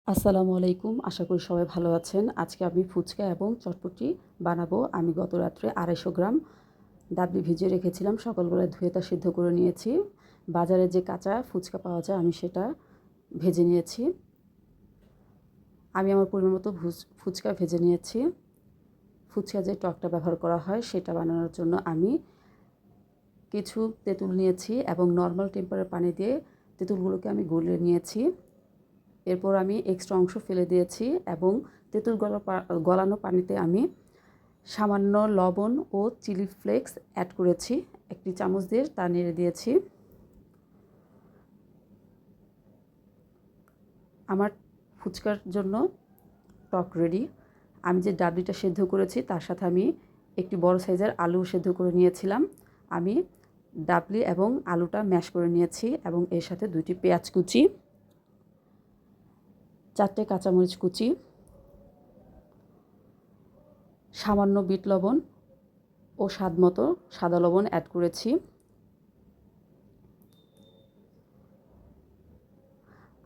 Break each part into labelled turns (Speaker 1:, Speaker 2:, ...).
Speaker 1: আসসালামু আলাইকুম। আশা করি সবাই ভালো আছেন। আজকে আমি ফুচকা এবং চটপটি বানাবো। আমি গত রাত্রে ২৫০ গ্রাম ডাবলি ভিজিয়ে রেখেছিলাম। সকালবেলায় ধুয়ে তা সিদ্ধ করে নিয়েছি। বাজারে যে কাঁচা ফুচকা পাওয়া যায় আমি সেটা ভেজে নিয়েছি। আমি আমার পরিমাণ মতো ফুচকা ভেজে নিয়েছি। ফুচকা যে টকটা ব্যবহার করা হয় সেটা বানানোর জন্য আমি কিছু তেঁতুল নিয়েছি এবং নর্মাল টেম্পারের পানি দিয়ে তেঁতুলগুলোকে আমি গলিয়ে নিয়েছি। এরপর আমি এক্সট্রা অংশ ফেলে দিয়েছি এবং তেঁতুল গলানো পানিতে আমি সামান্য লবণ ও চিলি ফ্লেক্স অ্যাড করেছি। 1 চামচ দিয়ে তা নেড়ে দিয়েছি। আমার ফুচকার জন্য টক রেডি। আমি যে ডাবলিটা সেদ্ধ করেছি তার সাথে আমি একটি বড় সাইজের আলু সেদ্ধ করে নিয়েছিলাম। আমি ডাবলি এবং আলুটা ম্যাশ করে নিয়েছি এবং এর সাথে 2টি পেঁয়াজ কুচি, 4টে কাঁচামরিচ কুচি, সামান্য বিট লবণ ও স্বাদমতো সাদা লবণ অ্যাড করেছি।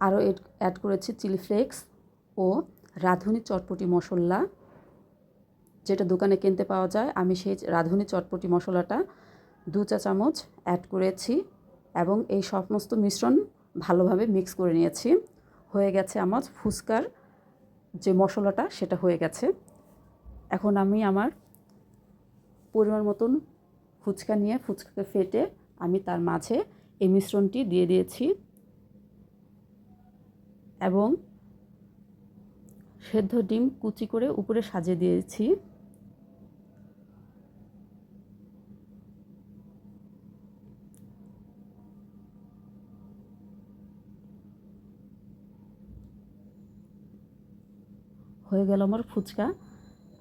Speaker 1: আরও অ্যাড করেছি চিলি ফ্লেক্স ও রাঁধুনি চটপটি মশলা, যেটা দোকানে কিনতে পাওয়া যায়। আমি সেই রাঁধুনি চটপটি মশলাটা 2 চা চামচ অ্যাড করেছি এবং এই সমস্ত মিশ্রণ ভালোভাবে মিক্স করে নিয়েছি। হয়ে গেছে আমার ফুচকার যে মশলাটা সেটা হয়ে গেছে। এখন আমি আমার পরিমাণ মতন ফুচকা নিয়ে ফুচকাকে ফেটে আমি তার মাঝে এই মিশ্রণটি দিয়ে দিয়েছি এবং সেদ্ধ ডিম কুচি করে উপরে সাজিয়ে দিয়েছি। হয়ে গেল আমার ফুচকা।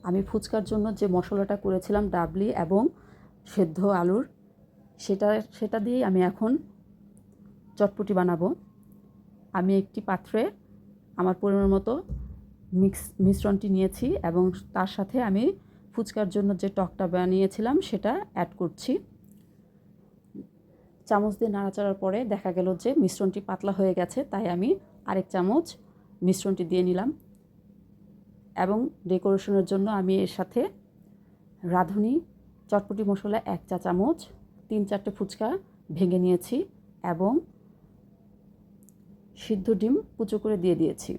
Speaker 1: আমি ফুচকার জন্য যে মশলাটা করেছিলাম ডাবলি এবং সেদ্ধ আলুর, সেটা দিয়েই আমি এখন চটপটি বানাবো। আমি একটি পাত্রে আমার পরিমাণ মতো মিশ্রণটি নিয়েছি এবং তার সাথে আমি ফুচকার জন্য যে টকটা বানিয়েছিলাম সেটা অ্যাড করছি। চামচ দিয়ে নাড়াচাড়ার পরে দেখা গেল যে মিশ্রণটি পাতলা হয়ে গেছে, তাই আমি আরেক চামচ মিশ্রণটি দিয়ে নিলাম এবং ডেকোরেশনের জন্য আমি এর সাথে রাঁধুনি চটপটি মশলা 1 চা চামচ, 3-4টে ফুচকা ভেঙে নিয়েছি এবং সিদ্ধ ডিম কুচো করে দিয়ে দিয়েছি।